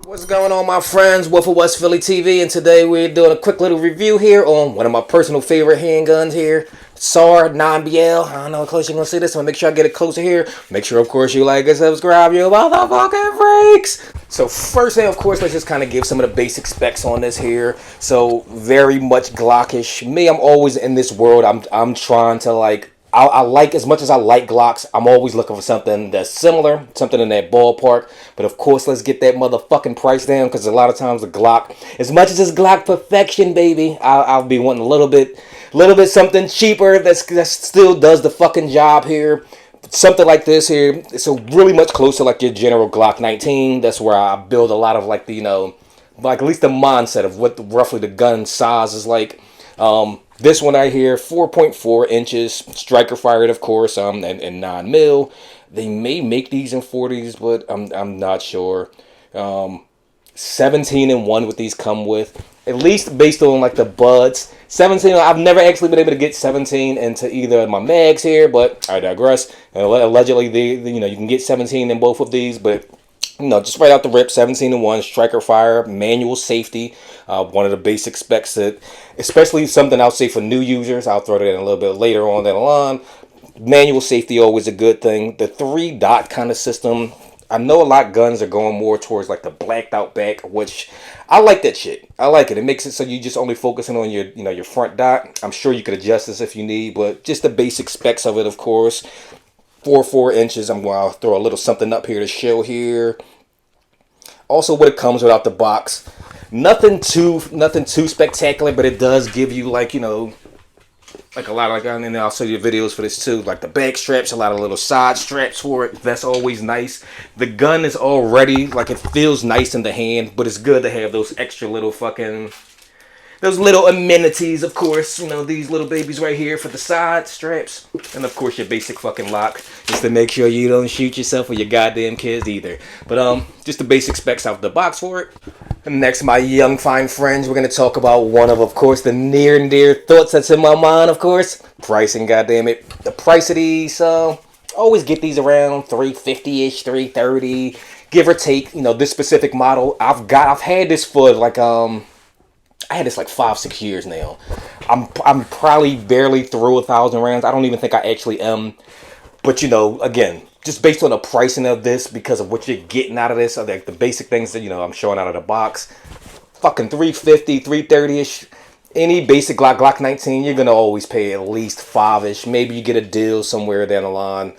What's going on, my friends? Wolf of West Philly TV, and today we're doing a quick little review here on one of my personal favorite handguns here, SAR9BL. I don't know how close you're gonna see this, so make sure I get it closer here. Make sure, of course, you like and subscribe, you motherfucking freaks. So first thing, of course, let's just kind of give some of the basic specs on this here. So very much Glockish. Me, I'm always in this world. I'm trying to like. I like, as much as I like Glocks, I'm always looking for something that's similar, something in that ballpark. But of course, let's get that motherfucking price down, because a lot of times the Glock, as much as it's Glock perfection, baby, I'll be wanting a little bit something cheaper that still does the fucking job here. Something like this here, so really much closer like your general Glock 19. That's where I build a lot of like the, like at least the mindset of what roughly the gun size is like. This one right here, 4.4 inches, striker fired, of course, and 9mm. They may make these in 40s, but I'm not sure. 17 and 1 with these come with, at least based on like the buds. 17, I've never actually been able to get 17 into either of my mags here, but I digress. Allegedly, you can get 17 in both of these, but just right out the rip, 17 and 1, striker fire, manual safety. One of the basic specs that, especially something I'll say for new users, I'll throw that in a little bit later on down the line. Manual safety, always a good thing. The 3-dot kind of system, I know a lot of guns are going more towards like the blacked out back, which I like that shit. I like it. It makes it so you just only focusing on your, your front dot. I'm sure you could adjust this if you need, but just the basic specs of it, of course. 4 inches. I'm going to throw a little something up here to show here. Also, what it comes without the box. Nothing too spectacular, but it does give you like, like a lot of, like, and I'll show you videos for this too, like the back straps, a lot of little side straps for it. That's always nice. The gun is already, like, it feels nice in the hand, but it's good to have those extra little fucking, those little amenities, of course, these little babies right here for the side straps. And of course your basic fucking lock, just to make sure you don't shoot yourself or your goddamn kids either. But just the basic specs out of the box for it. And next, my young fine friends, we're going to talk about one of course, the near and dear thoughts that's in my mind, of course. Pricing, goddammit. The price of these, always get these around $350-ish, $330, give or take. This specific model, I've had this for like, I had this like 5-6 years now. I'm probably barely through 1,000 rounds. I don't even think I actually am. But again, just based on the pricing of this, because of what you're getting out of this, are like the basic things that I'm showing out of the box. Fucking $350, $330-ish. Any basic Glock 19, you're gonna always pay at least $5-ish. Maybe you get a deal somewhere down the line.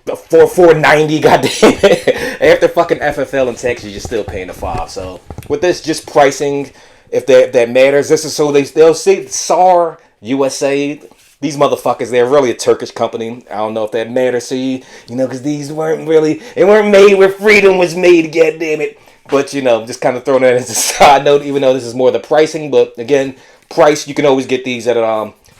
For $490, goddamn it. After fucking FFL and taxes, you're still paying the $5. So with this, just pricing, if that matters, this is so they'll see SAR USA. These motherfuckers, they're really a Turkish company. I don't know if that matters to you, because these weren't made where freedom was made, goddamn it. But just kind of throwing that as a side note, even though this is more the pricing. But again, price, you can always get these at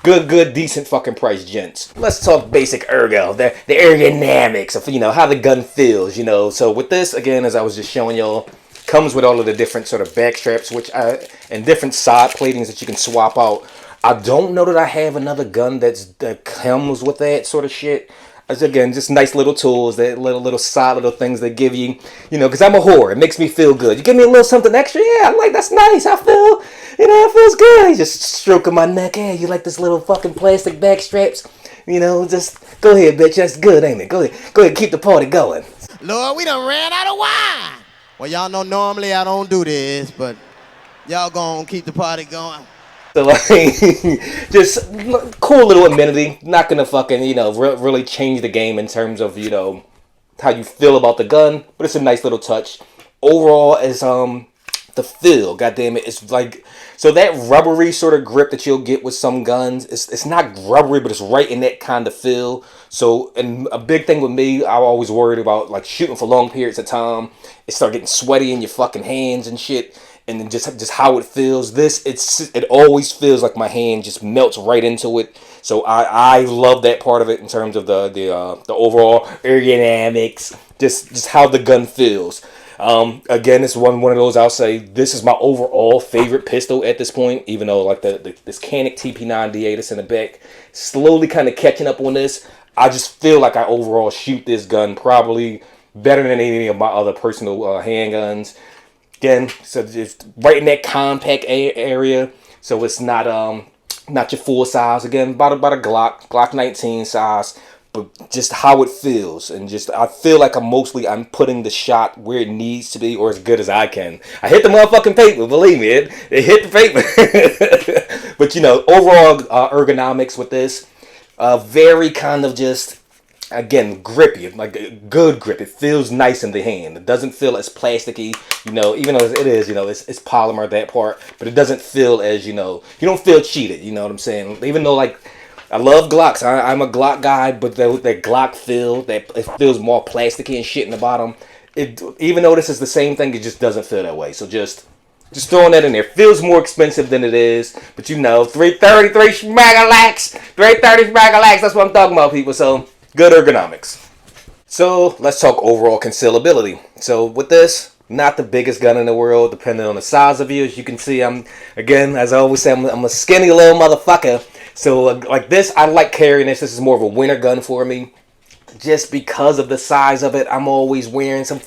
good, decent fucking price, gents. Let's talk basic ergo, the ergonomics of, how the gun feels, So with this, again, as I was just showing y'all, comes with all of the different sort of back straps, and different side platings that you can swap out. I don't know that I have another gun that comes with that sort of shit. As again, just nice little tools, that little side little things they give you, because I'm a whore. It makes me feel good. You give me a little something extra, yeah, I'm like, that's nice. I feel, it feels good. He's just stroking my neck. Hey, you like this little fucking plastic back straps? Just go ahead, bitch. That's good, ain't it? Go ahead, keep the party going. Lord, we done ran out of wine. Well, y'all know normally I don't do this, but y'all gonna keep the party going. So, like, just cool little amenity. Not gonna fucking, really change the game in terms of, how you feel about the gun. But it's a nice little touch. Overall, is the feel, goddamn it, it's like, so that rubbery sort of grip that you'll get with some guns, it's not rubbery, but it's right in that kind of feel. So, and a big thing with me, I'm always worried about like shooting for long periods of time. It start getting sweaty in your fucking hands and shit. And then just how it feels. It always feels like my hand just melts right into it. So I love that part of it in terms of the overall ergonomics, just how the gun feels. Again, it's one of those, I'll say this is my overall favorite pistol at this point, even though like this canik TP9DA that's in the back, slowly kind of catching up on this. I just feel like I overall shoot this gun probably better than any of my other personal handguns. Again, so just right in that compact area, so it's not your full size. Again, about a Glock 19 size, but just how it feels, and just I feel like I'm putting the shot where it needs to be, or as good as I can. I hit the motherfucking paper, believe me, it hit the paper. But overall ergonomics with this, very kind of just, again, grippy, like a good grip. It feels nice in the hand. It doesn't feel as plasticky, even though it is, it's polymer, that part, but it doesn't feel as, you don't feel cheated, you know what I'm saying? Even though, like, I love Glocks. I'm a Glock guy, but that Glock feel, that it feels more plasticky and shit in the bottom. Even though this is the same thing, it just doesn't feel that way. So just throwing that in there. Feels more expensive than it is, but 333 schmagalax, 330 schmagalax. That's what I'm talking about, people. So good ergonomics. So let's talk overall concealability. So with this, not the biggest gun in the world, depending on the size of you. As you can see, again, as I always say, I'm a skinny little motherfucker. So like this, I like carrying this. This is more of a winter gun for me, just because of the size of it. I'm always wearing some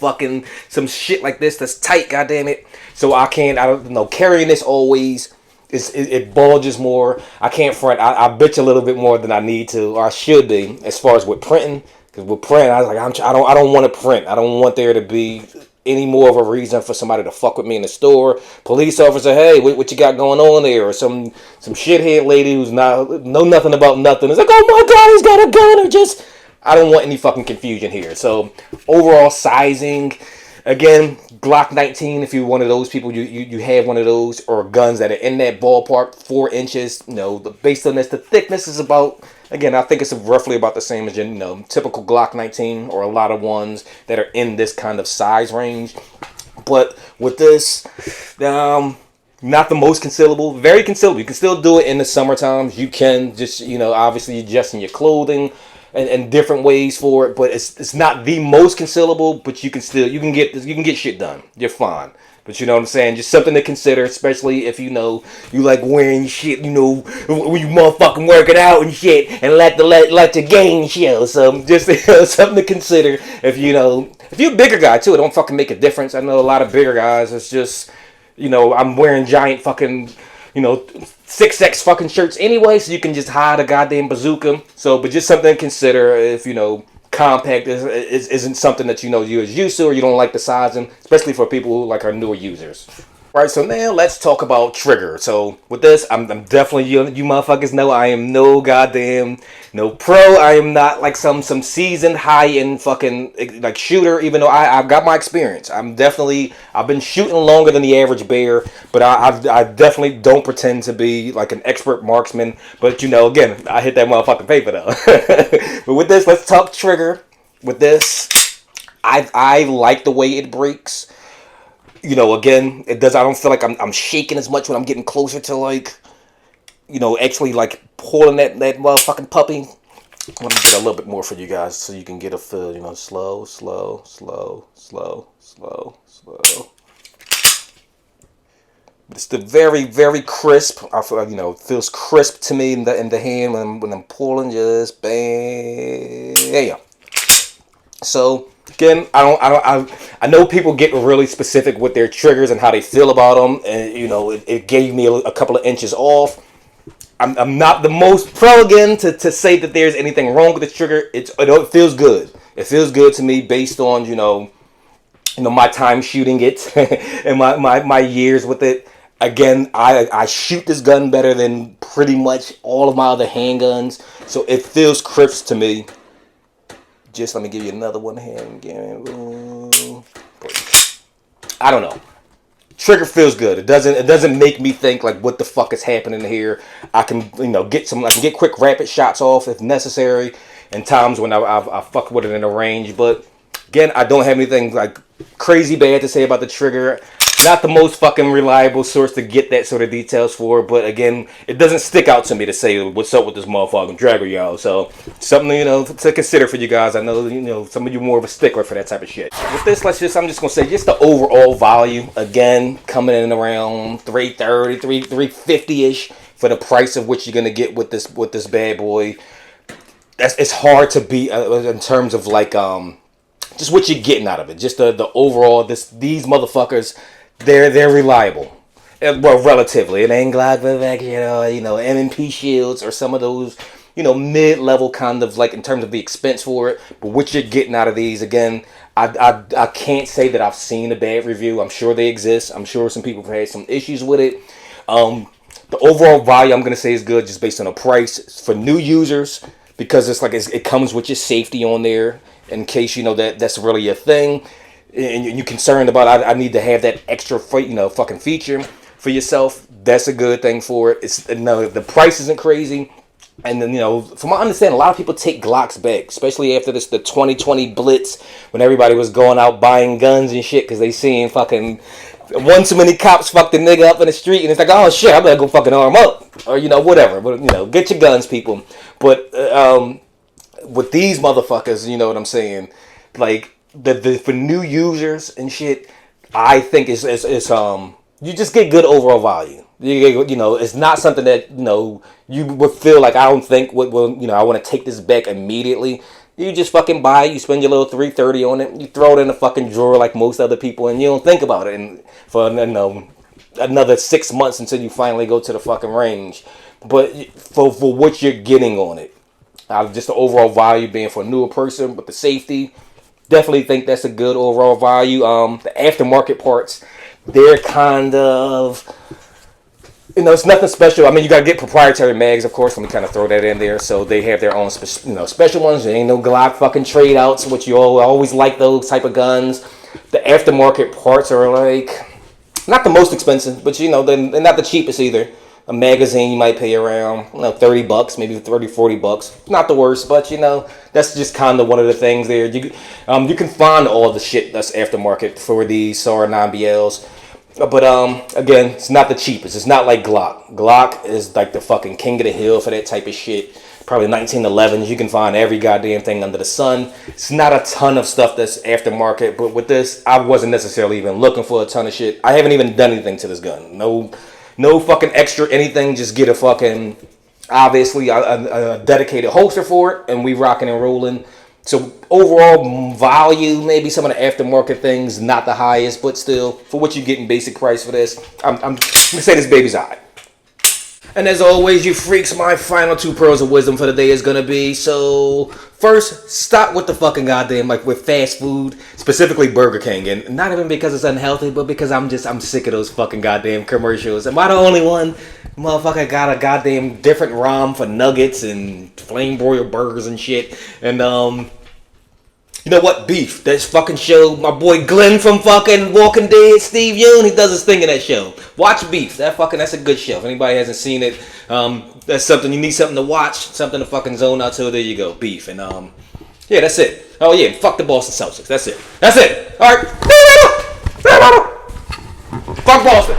shit like this that's tight, goddamn it. So I don't know, carrying this always, it bulges more. I can't front. I bitch a little bit more than I need to, or I should be, as far as with printing. Because with print, I was like, I don't want to print. I don't want there to be any more of a reason for somebody to fuck with me in the store. Police officer, hey, what you got going on there? Or some shithead lady who's know nothing about nothing. It's like, oh my god, he's got a gun, or just, I don't want any fucking confusion here. So overall sizing, again, Glock 19, if you're one of those people, you have one of those, or guns that are in that ballpark, 4 inches, based on this, the thickness is about, again, I think it's roughly about the same as your, typical Glock 19, or a lot of ones that are in this kind of size range. But with this, not the most concealable, very concealable. You can still do it in the summer times. You can just, obviously adjusting your clothing and different ways for it, but it's not the most concealable, but you can get shit done. You're fine. But you know what I'm saying? Just something to consider, especially if you like wearing shit, when you motherfucking working out and shit, and let the game show. So just something to consider if you're a bigger guy too. It don't fucking make a difference. I know a lot of bigger guys. It's just I'm wearing giant fucking 6X fucking shirts anyway, so you can just hide a goddamn bazooka. So, but just something to consider if compact isn't something that you're as used to, or you don't like the sizing, especially for people who like are newer users. Right, so now let's talk about trigger. So with this, I'm definitely, you motherfuckers know I am no goddamn pro. I am not like some seasoned high-end fucking like shooter, even though I've got my experience. I've been shooting longer than the average bear, but I definitely don't pretend to be like an expert marksman. But again, I hit that motherfucking paper though. But with this, let's talk trigger. With this, I like the way it breaks. Again, it does. I don't feel like I'm shaking as much when I'm getting closer to actually like pulling that motherfucking puppy. Let me get a little bit more for you guys so you can get a feel. Slow. It's the very, very crisp. I feel it feels crisp to me in the hand when I'm pulling. Just bam. So again, I know people get really specific with their triggers and how they feel about them, and it gave me a couple of inches off. I'm not the most pro again to say that there's anything wrong with the trigger. It feels good. It feels good to me based on my time shooting it and my years with it. Again, I shoot this gun better than pretty much all of my other handguns, so it feels crisp to me. Just let me give you another one hand again. I don't know. Trigger feels good. It doesn't make me think like what the fuck is happening here. I can get quick rapid shots off if necessary, and times when I fuck with it in a range. But again, I don't have anything like crazy bad to say about the trigger. Not the most fucking reliable source to get that sort of details for, but again, it doesn't stick out to me to say what's up with this motherfucking trigger, y'all. So something to consider for you guys. I know some of you more of a stickler for that type of shit. With this, I'm just gonna say just the overall value. Again, coming in around $330, $350ish for the price of what you're gonna get with this bad boy. It's hard to beat in terms of like just what you're getting out of it. Just the overall, these motherfuckers, they're reliable. Well, relatively. It ain't Glock Vivek, M&P shields or some of those, mid-level kind of, like, in terms of the expense for it. But what you're getting out of these, again, I can't say that I've seen a bad review. I'm sure they exist. I'm sure some people have had some issues with it. The overall value, I'm going to say, is good just based on the price. For new users, because it comes with your safety on there in case, that's really your thing. And you're concerned about, I need to have that extra, fucking feature for yourself. That's a good thing for it. The price isn't crazy. And then, from my understanding, a lot of people take Glocks back, especially after the 2020 blitz, when everybody was going out buying guns and shit because they seen fucking one too many cops fucked the nigga up in the street, and it's like, oh shit, I better go fucking arm up, or whatever. But get your guns, people. But with these motherfuckers, you know what I'm saying? Like for new users and shit, I think it's you just get good overall value. It's not something that you would feel like, I don't think I want to take this back immediately. You just fucking buy it, you spend your little $330 on it, you throw it in a fucking drawer like most other people, and you don't think about it. And for another 6 months until you finally go to the fucking range. But for what you're getting on it, just the overall value being for a newer person with the safety, definitely think that's a good overall value. The aftermarket parts, they're kind of, it's nothing special. I mean, you got to get proprietary mags, of course. Let me kind of throw that in there. So they have their own, special ones. There ain't no Glock fucking trade outs, which you always like those type of guns. The aftermarket parts are like, not the most expensive, but they're not the cheapest either. A magazine you might pay around $30, maybe $30-$40. Not the worst, but that's just kind of one of the things there. You can find all the shit that's aftermarket for these SAR9BLs. But again, it's not the cheapest. It's not like Glock. Glock is like the fucking king of the hill for that type of shit. Probably 1911s. You can find every goddamn thing under the sun. It's not a ton of stuff that's aftermarket. But with this, I wasn't necessarily even looking for a ton of shit. I haven't even done anything to this gun. No fucking extra anything. Just get a fucking, obviously, a dedicated holster for it. And we rocking and rolling. So overall value, maybe some of the aftermarket things, not the highest, but still, for what you get in basic price for this, I'm going to say this baby's alright. And as always, you freaks, my final 2 pearls of wisdom for the day is going to be, so first, stop with the fucking goddamn, with fast food, specifically Burger King. And not even because it's unhealthy, but because I'm sick of those fucking goddamn commercials. Am I the only one? Motherfucker got a goddamn different ROM for nuggets and flame broiled burgers and shit. And, you know what? Beef. That fucking show, my boy Glenn from fucking Walking Dead, Steve Yoon, he does his thing in that show. Watch Beef. That's a good show. If anybody hasn't seen it, that's something, you need something to watch, something to fucking zone out to, there you go. Beef. And, yeah, that's it. Oh, yeah, fuck the Boston Celtics. That's it. Alright. Fuck Boston.